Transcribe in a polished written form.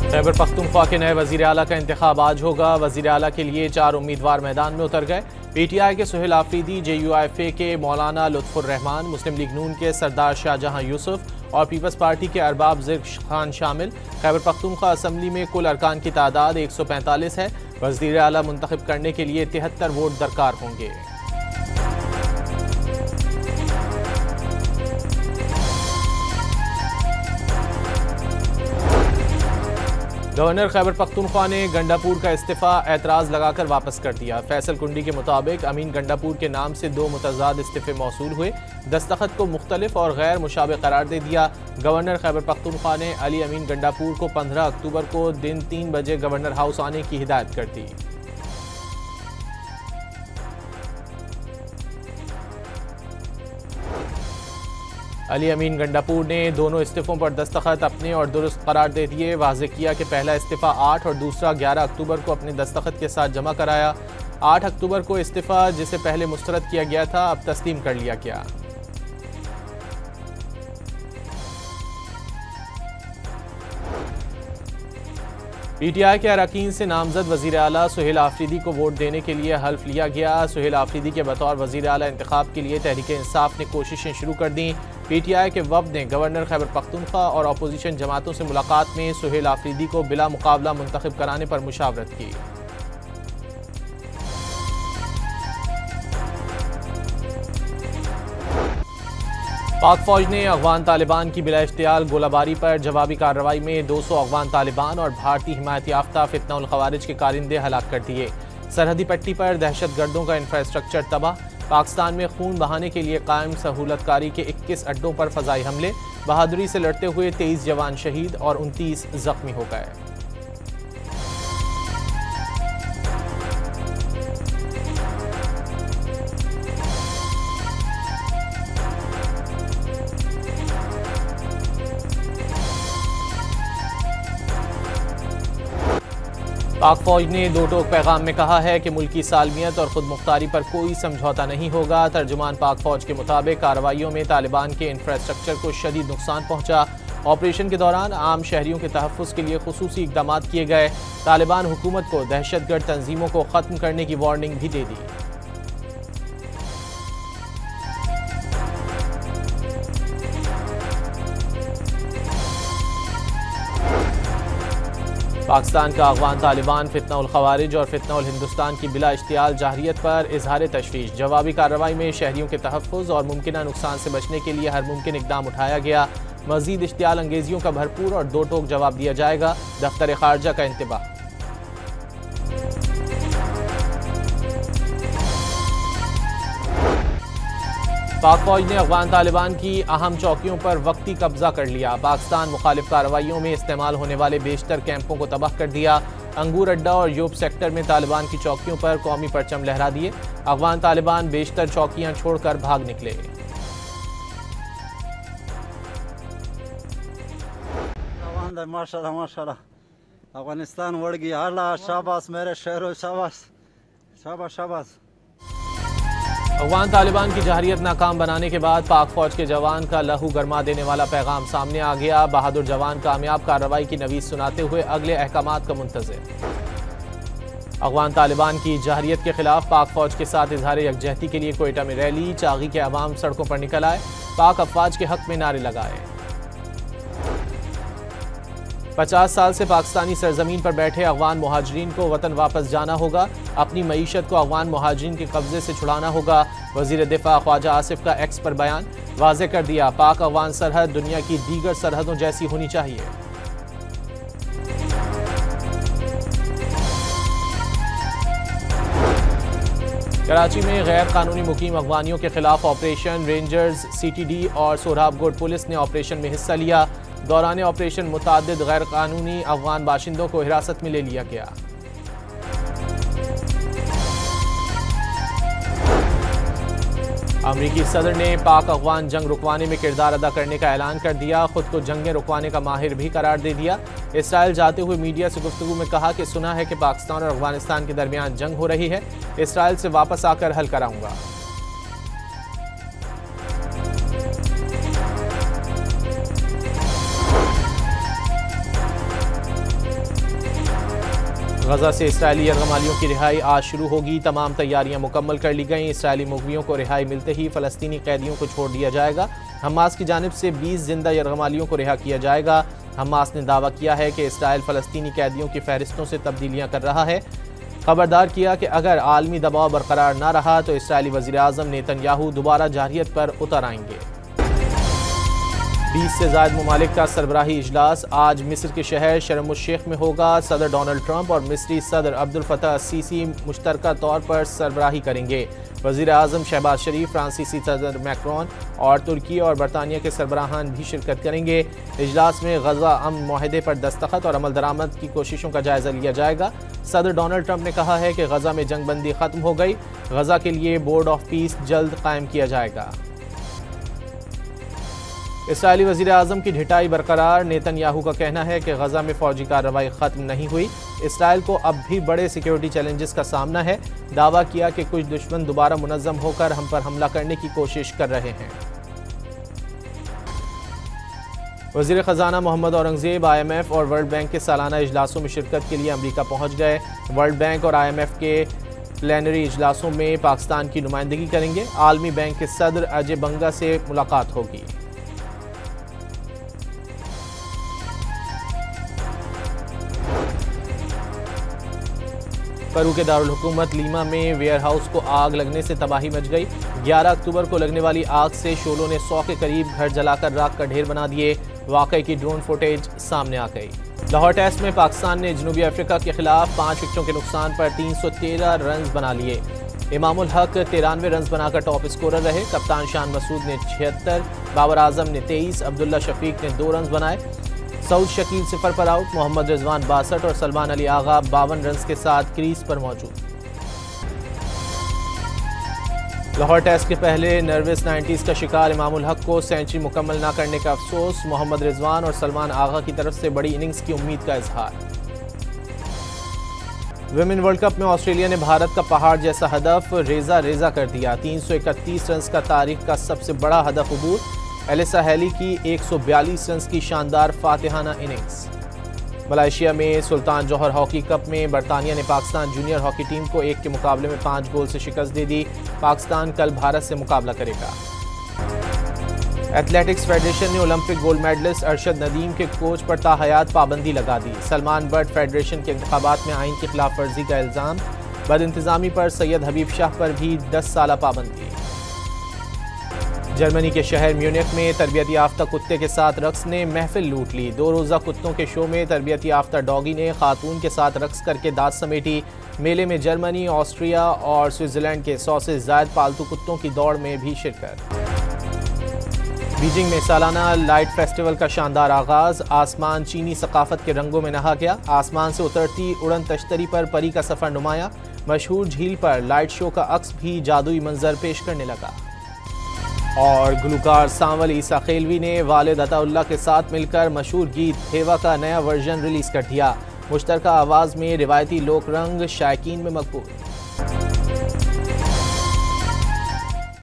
खैबर पख्तूनख्वा के नए वजीर आला का इंतखाब आज होगा। वजीर आला के लिए 4 उम्मीदवार मैदान में उतर गए। PTI के सुहेल आफरीदी, JUIFA के मौलाना लुत्फुर रहमान, मुस्लिम लीग नून के सरदार शाहजहां यूसुफ और पीपल्स पार्टी के अरबाब ज़िक्र खान शामिल। खैबर पख्तूनख्वा असम्बली में कुल अरकान की तादाद 145 है। वजीर आला मुंतखब करने के लिए 73 वोट दरकार होंगे। गवर्नर खैबर पख्तूनख्वा ने गंडापुर का इस्तीफा एतराज़ लगाकर वापस कर दिया। फैसल कुंडी के मुताबिक अमीन गंडापुर के नाम से 2 मुतज़ाद इस्तीफे मौसूल हुए। दस्तखत को मुख्तलिफ और गैर मुशाबे करार दे दिया। गवर्नर खैबर पख्तूनख्वा ने अली अमीन गंडापुर को 15 अक्टूबर को दिन 3 बजे गवर्नर हाउस आने की हिदायत कर दी। अली अमीन गंडापुर ने दोनों इस्तीफ़ों पर दस्तखत अपने और दुरुस्त करार दे दिए। वाज़ेह किया कि पहला इस्तीफ़ा 8 और दूसरा 11 अक्टूबर को अपने दस्तखत के साथ जमा कराया। 8 अक्टूबर को इस्तीफ़ा जिसे पहले मुस्तरद किया गया था अब तस्लीम कर लिया गया। PTI के अरकान से नामजद वज़ीर आला सुहेल आफरीदी को वोट देने के लिए हल्फ लिया गया। सुहेल आफरीदी के बतौर वज़ीर आला इंतखाब के लिए तहरीक इंसाफ ने कोशिशें शुरू कर दी। PTI के वफ़द ने गवर्नर खैबर पख्तूनख्वा और अपोजिशन जमातों से मुलाकात में सुहेल आफरीदी को बिला मुकाबला मुंतखब कराने पर मुशावरत की। पाक फौज ने अफगान तालिबान की बिला इश्तियाल गोलाबारी पर जवाबी कार्रवाई में 200 अफगान तालिबान और भारतीय हिमायत याफ्ता फितना उल खवारिज के कारिंदे हलाक कर दिए। सरहदी पट्टी पर दहशत गर्दों का इंफ्रास्ट्रक्चर तबाह। पाकिस्तान में खून बहाने के लिए कायम सहूलतकारी के 21 अड्डों पर फजाई हमले। बहादुरी से लड़ते हुए 23 जवान शहीद और 29 जख्मी हो गए। पाक फौज ने 2 टोक पैगाम में कहा है कि मुल्की सालमियत और खुद मुख्तारी पर कोई समझौता नहीं होगा। तर्जुमान पाक फौज के मुताबिक कार्रवाइयों में तालिबान के इंफ्रास्ट्रक्चर को शदीद नुकसान पहुंचा। ऑपरेशन के दौरान आम शहरियों के तहफ़्फ़ुज़ के लिए खुसूसी इक़दामात किए गए। तालिबान हुकूमत को दहशतगर्द तंजीमों को ख़त्म करने की वार्निंग भी दे दी। पाकिस्तान का अफगान तालिबान फितना उल खवारिज और फितना उल हिंदुस्तान की बिला इश्तियाल जाहिरियत पर इजहार तशवीश। जवाबी कार्रवाई में शहरियों के तहफ़्फ़ुज़ और मुमकिना नुकसान से बचने के लिए हर मुमकिन इक़दाम उठाया गया। मज़ीद इश्तियाल अंगेजियों का भरपूर और 2 टोक जवाब दिया जाएगा। दफ्तर खारजा का इंतबाह। पाक फौज ने अफगान तालिबान की अहम चौकियों पर वक्ती कब्जा कर लिया। पाकिस्तान मुखालिफ कार्रवाइयों में इस्तेमाल होने वाले बेशतर कैंपों को तबाह कर दिया। अंगूर अड्डा और यूब सेक्टर में तालिबान की चौकियों पर कौमी परचम लहरा दिए। अफगान तालिबान बेशतर चौकियां छोड़कर भाग निकले। माशाल्लाह माशाल्लाह अफगानिस्तान उड़ गया। अल्लाह शाबाश मेरे शहरों, शाबाश शाबाश शाबाश। अफगान तालिबान की जहरियत नाकाम बनाने के बाद पाक फौज के जवान का लहू गरमा देने वाला पैगाम सामने आ गया। बहादुर जवान कामयाब कार्रवाई की नवीज सुनाते हुए अगले अहकामात का मुंतज़िर। अफगान तालिबान की जहरियत के खिलाफ पाक फौज के साथ इजहार यकजहती के लिए कोयटा में रैली। चागी के अवाम सड़कों पर निकल आए। पाक अफवाज के हक में नारे लगाए। 50 साल से पाकिस्तानी सरजमीन पर बैठे अफगान मुहाजिरीन को वतन वापस जाना होगा। अपनी मईशत को अफगान मुहाजिरीन के कब्जे से छुड़ाना होगा। वजीर दिफा ख्वाजा आसिफ का एक्स पर बयान। वाज़ेह कर दिया, पाक अफगान सरहद दुनिया की दीगर सरहदों जैसी होनी चाहिए। कराची में गैर कानूनी मुकीम अफगानियों के खिलाफ ऑपरेशन। रेंजर्स, CTD और सोहराबकोट पुलिस ने ऑपरेशन में हिस्सा लिया। दौरान ऑपरेशन मुतादिद गैर कानूनी अफगान बाशिंदों को हिरासत में ले लिया गया। अमरीकी सदर ने पाक अफगान जंग रुकवाने में किरदार अदा करने का ऐलान कर दिया। खुद को जंगें रुकवाने का माहिर भी करार दे दिया। इसराइल जाते हुए मीडिया से गुफ्तगू में कहा कि सुना है कि पाकिस्तान और अफगानिस्तान के दरमियान जंग हो रही है। इसराइल से वापस आकर हल कराऊंगा। गजा से इस्राएली यरगमालियों की रिहाई आज शुरू होगी। तमाम तैयारियां मुकम्मल कर ली गई। इस्राएली मुग़वियों को रिहाई मिलते ही फ़लस्तीनी कैदियों को छोड़ दिया जाएगा। हमास की जानिब से 20 जिंदा यरगमालियों को रिहा किया जाएगा। हमास ने दावा किया है कि इस्राएल फ़लस्तीनी कैदियों की फहरिस्तों से तब्दीलियाँ कर रहा है। खबरदार किया कि अगर आलमी दबाव बरकरार न रहा तो इस्राएली वज़ीर-ए-आज़म नेतन्याहू दोबारा जारहियत पर उतर आएंगे। 20 से ज़ायद ममालिक का सरबराही इजलास आज मिस्र के शहर शर्म शेख में होगा। सदर डोनाल्ड ट्रंप और मिस्री सदर अब्दुल फतह सीसी मुश्तरका तौर पर सरबराही करेंगे। वज़ीर आज़म शहबाज शरीफ, फ्रांसीसी सदर मैक्रोन और तुर्की और बरतानिया के सरबराहान भी शिरकत करेंगे। इजलास में गजा अमन मुआहदे पर दस्तखत और अमल दरामद की कोशिशों का जायजा लिया जाएगा। सदर डोनाल्ड ट्रंप ने कहा है कि गजा में जंगबंदी खत्म हो गई। गजा के लिए बोर्ड ऑफ पीस जल्द कायम किया जाएगा। इस्राएली वज़ीर आज़म की ढिठाई बरकरार। नेतन्याहू का कहना है कि गजा में फौजी कार्रवाई खत्म नहीं हुई। इसराइल को अब भी बड़े सिक्योरिटी चैलेंजेस का सामना है। दावा किया कि कुछ दुश्मन दोबारा मुनज़्ज़म होकर हम पर हमला करने की कोशिश कर रहे हैं। वज़ीर ख़जाना मोहम्मद औरंगज़ेब IMF और वर्ल्ड बैंक के सालाना इजलासों में शिरकत के लिए अमरीका पहुँच गए। वर्ल्ड बैंक और IMF के प्लेनरी इजलासों में पाकिस्तान की नुमाइंदगी करेंगे। आलमी बैंक के सदर अजय बंगा से मुलाकात होगी। पेरू के दारुल हुकूमत लीमा में वेयर हाउस को आग लगने से तबाही मच गई। 11 अक्टूबर को लगने वाली आग से शोलों ने 100 के करीब घर जलाकर राख का ढेर बना दिए। वाकई की ड्रोन फुटेज सामने आ गई। लाहौर टेस्ट में पाकिस्तान ने जनूबी अफ्रीका के खिलाफ 5 विकेटों के नुकसान पर 313 रन बना लिए। इमामुल हक 93 रन बनाकर टॉप स्कोरर रहे। कप्तान शान मसूद ने 76, बाबर आजम ने 23, अब्दुल्ला शफीक ने 2 रन बनाए। सऊद शकील 0 पर आउट। मोहम्मद रिजवान 62 और सलमान अली आगा 52 रन के साथ क्रीज पर मौजूद। लाहौर टेस्ट के पहले नर्वस 90s का शिकार इमामुल हक को सेंचुरी मुकम्मल न करने का अफसोस। मोहम्मद रिजवान और सलमान आगा की तरफ से बड़ी इनिंग्स की उम्मीद का इजहार। विमेन वर्ल्ड कप में ऑस्ट्रेलिया ने भारत का पहाड़ जैसा हदफ रेजा कर दिया। 331 रन का तारीख का सबसे बड़ा हदफ अबूर। एलिसा हेली की 142 रन की शानदार फातिहाना इनिंग्स। मलेशिया में सुल्तान जौहर हॉकी कप में बरतानिया ने पाकिस्तान जूनियर हॉकी टीम को 1 के मुकाबले में 5 गोल से शिकस्त दे दी। पाकिस्तान कल भारत से मुकाबला करेगा। एथलेटिक्स फेडरेशन ने Olympic gold medalist Arshad Nadeem के कोच पर ताहयात पाबंदी लगा दी। सलमान बट फेडरेशन के इंतखाबात में आइन की खिलाफ वर्जी का इल्ज़ाम। बदइंतजामी पर सैयद हबीब शाह पर भी 10 साल पाबंदी। जर्मनी के शहर म्यूनिख में तरबियत याफ्ता कुत्ते के साथ रक्स ने महफिल लूट ली। 2 रोज़ा कुत्तों के शो में तरबियत याफ्ता डॉगी ने खातून के साथ रक्स करके दांत समेटी। मेले में जर्मनी, ऑस्ट्रिया और स्विट्जरलैंड के 100 से ज़ायद पालतू कुत्तों की दौड़ में भी शिरकत। बीजिंग में सालाना लाइट फेस्टिवल का शानदार आगाज। आसमान चीनी सकाफत के रंगों में नहा गया। आसमान से उतरती उड़न तश्तरी पर परी का सफ़र नुमाया। मशहूर झील पर लाइट शो का अक्स भी जादुई मंजर पेश करने लगा। और गुलकार सांवल ईसा खेलवी ने वालिद अताउल्लाह के साथ मिलकर मशहूर गीत थेवा का नया वर्जन रिलीज कर दिया। मुश्तरका आवाज़ में रिवायती लोक रंग शायकीन में मकबूल।